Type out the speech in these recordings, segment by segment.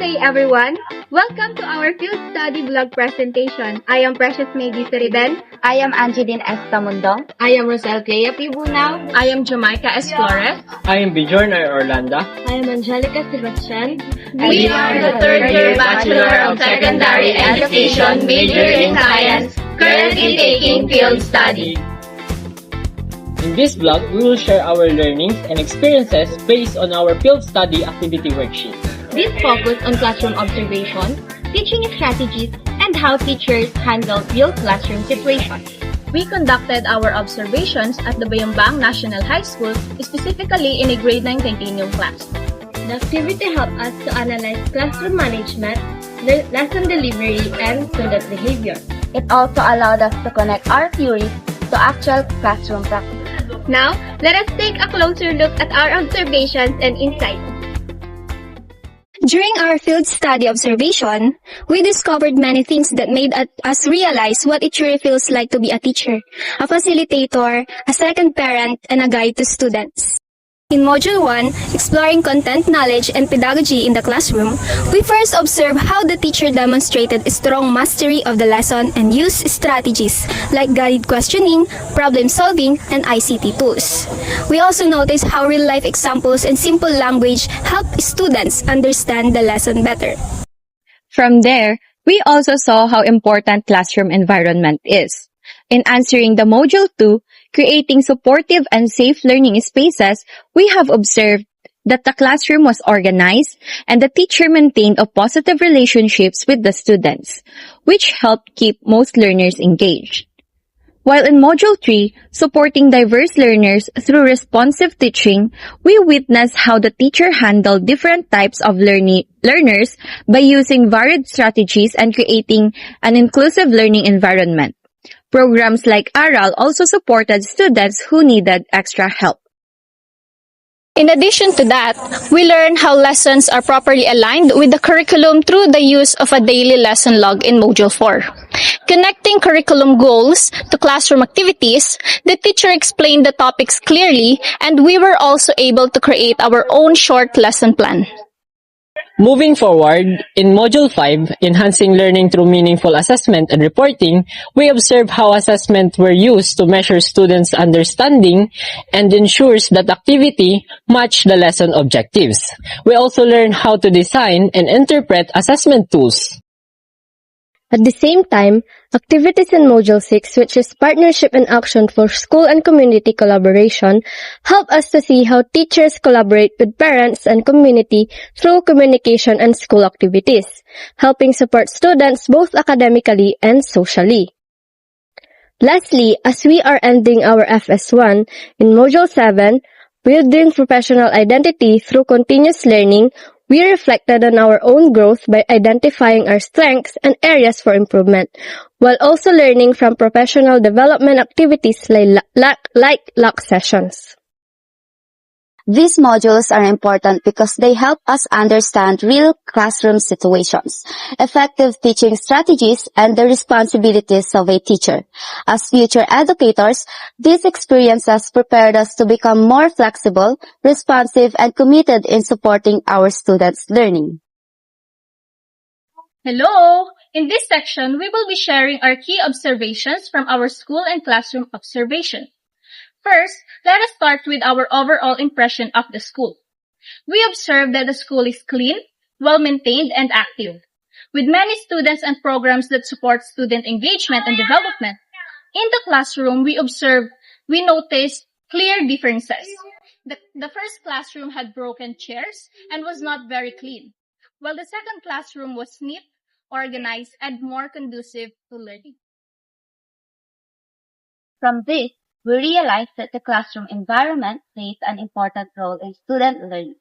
day, everyone. Welcome to our field study vlog presentation. I am Precious May Diseriben. I am Angeline Estamundong. I am Rosel Clea Pibunao. I am Jamaica S. Flores. I am Bjorn Orlanda. I am Angelica Sebastian. We are the third year Bachelor of Secondary Education, major in Science, currently taking field study. In this vlog, we will share our learnings and experiences based on our field study activity worksheet. This focus on classroom observation, teaching strategies, and how teachers handle real classroom situations. We conducted our observations at the Bayambang National High School, specifically in a grade 9 titanium class. The activity helped us to analyze classroom management, lesson delivery, and student behavior. It also allowed us to connect our theories to actual classroom practice. Now, let us take a closer look at our observations and insights. During our field study observation, we discovered many things that made us realize what it really feels like to be a teacher, a facilitator, a second parent, and a guide to students. In Module 1, Exploring Content Knowledge and Pedagogy in the Classroom, we first observed how the teacher demonstrated a strong mastery of the lesson and used strategies like guided questioning, problem solving, and ICT tools. We also noticed how real-life examples and simple language help students understand the lesson better. From there, we also saw how important classroom environment is. In answering the Module 2, Creating Supportive and Safe Learning Spaces, we have observed that the classroom was organized and the teacher maintained a positive relationships with the students, which helped keep most learners engaged. While in Module 3, Supporting Diverse Learners through Responsive Teaching, we witnessed how the teacher handled different types of learners by using varied strategies and creating an inclusive learning environment. Programs like ARAL also supported students who needed extra help. In addition to that, we learned how lessons are properly aligned with the curriculum through the use of a daily lesson log in Module 4. Connecting curriculum goals to classroom activities, the teacher explained the topics clearly, and we were also able to create our own short lesson plan. Moving forward, in Module 5, Enhancing Learning Through Meaningful Assessment and Reporting, we observe how assessment were used to measure students' understanding and ensures that activity match the lesson objectives. We also learn how to design and interpret assessment tools. At the same time, activities in Module 6, which is Partnership and Action for School and Community Collaboration, help us to see how teachers collaborate with parents and community through communication and school activities, helping support students both academically and socially. Lastly, as we are ending our FS1, in Module 7, Building Professional Identity Through Continuous Learning, we reflected on our own growth by identifying our strengths and areas for improvement, while also learning from professional development activities like LAC sessions. These modules are important because they help us understand real classroom situations, effective teaching strategies, and the responsibilities of a teacher. As future educators, these experiences prepared us to become more flexible, responsive, and committed in supporting our students' learning. Hello! In this section, we will be sharing our key observations from our school and classroom observation. First, let us start with our overall impression of the school. We observed that the school is clean, well-maintained, and active, with many students and programs that support student engagement and development. In the classroom, we noticed clear differences. The first classroom had broken chairs and was not very clean, while the second classroom was neat, organized, and more conducive to learning. From this, we realized that the classroom environment plays an important role in student learning.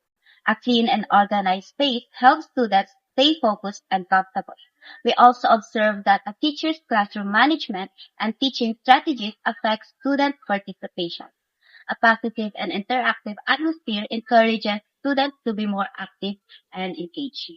A clean and organized space helps students stay focused and comfortable. We also observed that a teacher's classroom management and teaching strategies affect student participation. A positive and interactive atmosphere encourages students to be more active and engaged.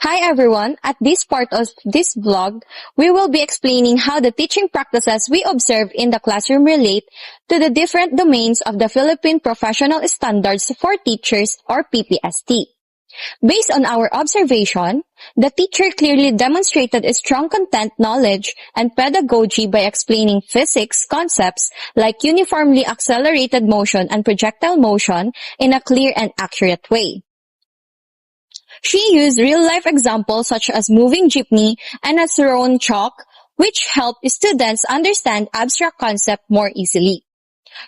Hi everyone! At this part of this vlog, we will be explaining how the teaching practices we observe in the classroom relate to the different domains of the Philippine Professional Standards for Teachers or PPST. Based on our observation, the teacher clearly demonstrated a strong content knowledge and pedagogy by explaining physics concepts like uniformly accelerated motion and projectile motion in a clear and accurate way. She used real-life examples such as moving jeepney and a thrown chalk, which helped students understand abstract concepts more easily.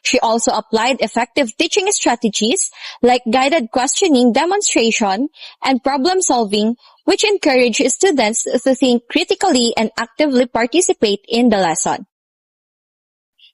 She also applied effective teaching strategies like guided questioning, demonstration, and problem solving, which encourage students to think critically and actively participate in the lesson.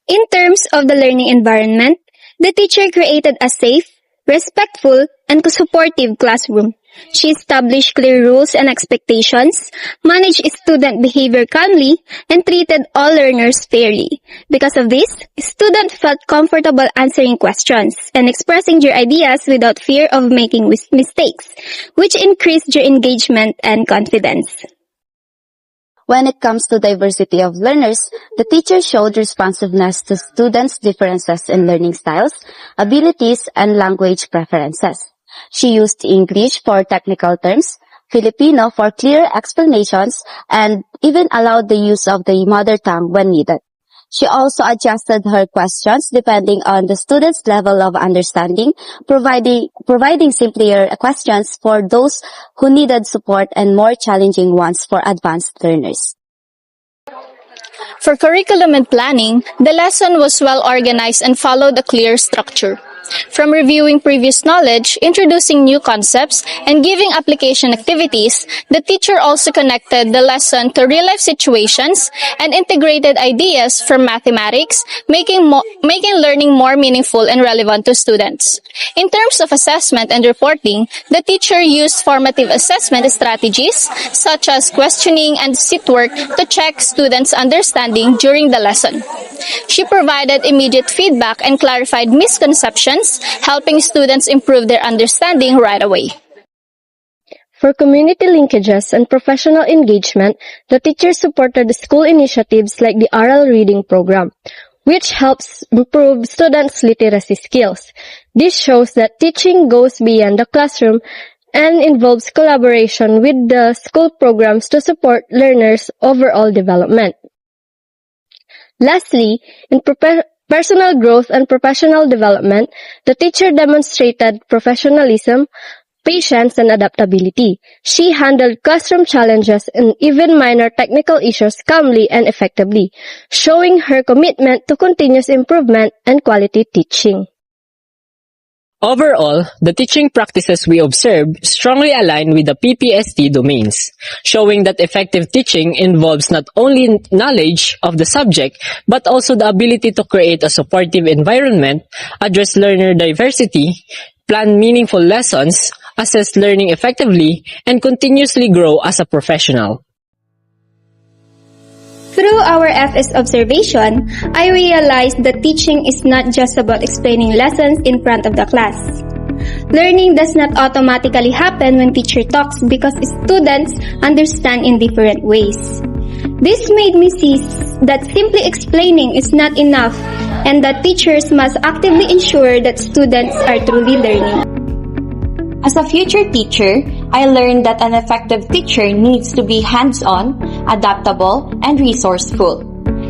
In terms of the learning environment, the teacher created a safe, respectful, and supportive classroom. She established clear rules and expectations, managed student behavior calmly, and treated all learners fairly. Because of this, students felt comfortable answering questions and expressing their ideas without fear of making mistakes, which increased their engagement and confidence. When it comes to diversity of learners, the teacher showed responsiveness to students' differences in learning styles, abilities, and language preferences. She used English for technical terms, Filipino for clear explanations, and even allowed the use of the mother tongue when needed. She also adjusted her questions depending on the student's level of understanding, providing simpler questions for those who needed support and more challenging ones for advanced learners. For curriculum and planning, the lesson was well organized and followed a clear structure. From reviewing previous knowledge, introducing new concepts, and giving application activities, the teacher also connected the lesson to real-life situations and integrated ideas from mathematics, making learning more meaningful and relevant to students. In terms of assessment and reporting, the teacher used formative assessment strategies such as questioning and seat work to check students' understanding during the lesson. She provided immediate feedback and clarified misconceptions, helping students improve their understanding right away. For community linkages and professional engagement, the teacher supported school initiatives like the oral reading program, which helps improve students' literacy skills. This shows that teaching goes beyond the classroom and involves collaboration with the school programs to support learners' overall development. Lastly, in personal growth and professional development, the teacher demonstrated professionalism, patience, and adaptability. She handled classroom challenges and even minor technical issues calmly and effectively, showing her commitment to continuous improvement and quality teaching. Overall, the teaching practices we observed strongly align with the PPST domains, showing that effective teaching involves not only knowledge of the subject, but also the ability to create a supportive environment, address learner diversity, plan meaningful lessons, assess learning effectively, and continuously grow as a professional. Through our FS observation, I realized that teaching is not just about explaining lessons in front of the class. Learning does not automatically happen when teacher talks because students understand in different ways. This made me see that simply explaining is not enough and that teachers must actively ensure that students are truly learning. As a future teacher, I learned that an effective teacher needs to be hands-on, adaptable, and resourceful.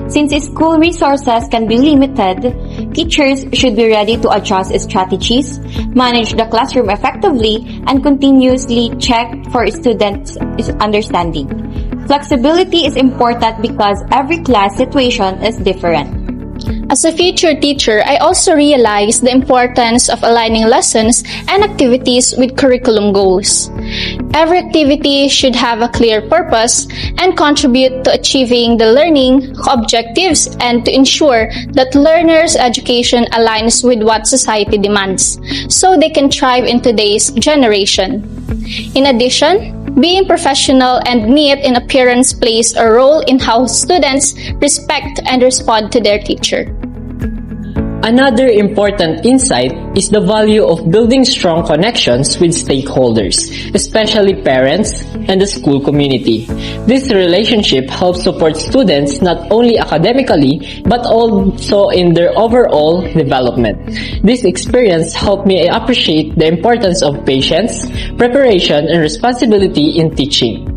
Since school resources can be limited, teachers should be ready to adjust strategies, manage the classroom effectively, and continuously check for students' understanding. Flexibility is important because every class situation is different. As a future teacher, I also realized the importance of aligning lessons and activities with curriculum goals. Every activity should have a clear purpose and contribute to achieving the learning objectives and to ensure that learners' education aligns with what society demands, so they can thrive in today's generation. In addition, being professional and neat in appearance plays a role in how students respect and respond to their teacher. Another important insight is the value of building strong connections with stakeholders, especially parents and the school community. This relationship helps support students not only academically but also in their overall development. This experience helped me appreciate the importance of patience, preparation, and responsibility in teaching.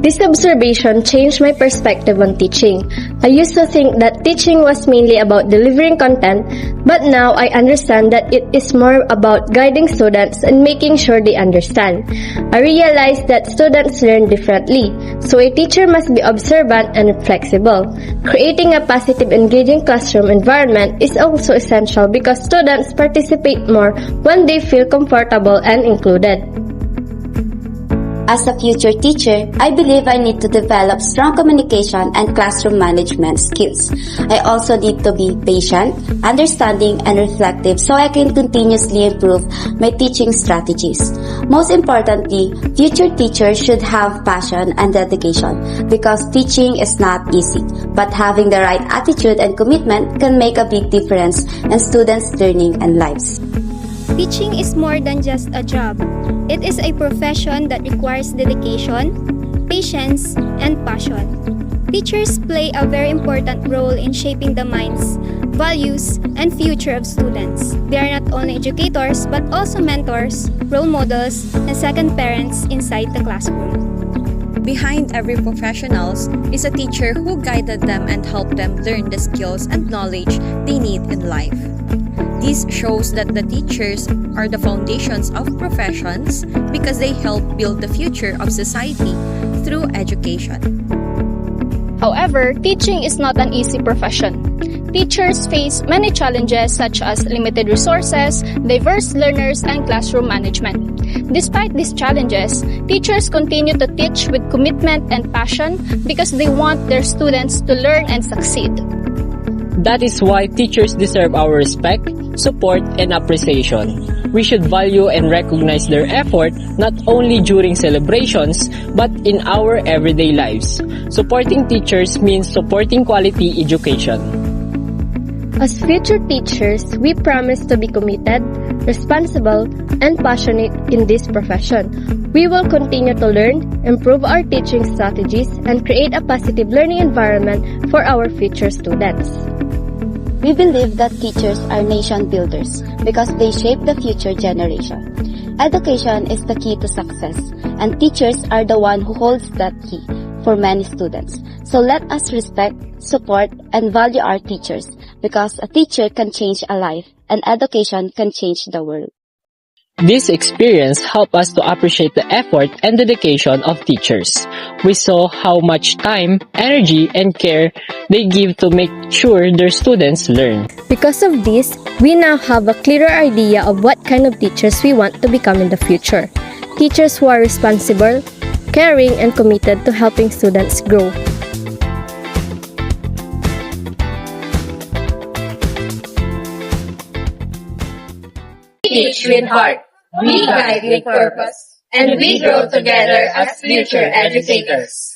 This observation changed my perspective on teaching. I used to think that teaching was mainly about delivering content, but now I understand that it is more about guiding students and making sure they understand. I realized that students learn differently, so a teacher must be observant and flexible. Creating a positive, engaging classroom environment is also essential because students participate more when they feel comfortable and included. As a future teacher, I believe I need to develop strong communication and classroom management skills. I also need to be patient, understanding, and reflective so I can continuously improve my teaching strategies. Most importantly, future teachers should have passion and dedication because teaching is not easy, but having the right attitude and commitment can make a big difference in students' learning and lives. Teaching is more than just a job. It is a profession that requires dedication, patience, and passion. Teachers play a very important role in shaping the minds, values, and future of students. They are not only educators but also mentors, role models, and second parents inside the classroom. Behind every professional is a teacher who guided them and helped them learn the skills and knowledge they need in life. This shows that the teachers are the foundations of professions because they help build the future of society through education. However, teaching is not an easy profession. Teachers face many challenges such as limited resources, diverse learners, and classroom management. Despite these challenges, teachers continue to teach with commitment and passion because they want their students to learn and succeed. That is why teachers deserve our respect, support, and appreciation. We should value and recognize their effort not only during celebrations but in our everyday lives. Supporting teachers means supporting quality education. As future teachers, we promise to be committed, responsible, and passionate in this profession. We will continue to learn, improve our teaching strategies, and create a positive learning environment for our future students. We believe that teachers are nation builders because they shape the future generation. Education is the key to success, and teachers are the one who holds that key for many students. So let us respect, support, and value our teachers because a teacher can change a life and education can change the world. This experience helped us to appreciate the effort and dedication of teachers. We saw how much time, energy, and care they give to make sure their students learn. Because of this, we now have a clearer idea of what kind of teachers we want to become in the future. Teachers who are responsible, caring, and committed to helping students grow. Teach with heart, we guide with purpose, and we grow together as future educators.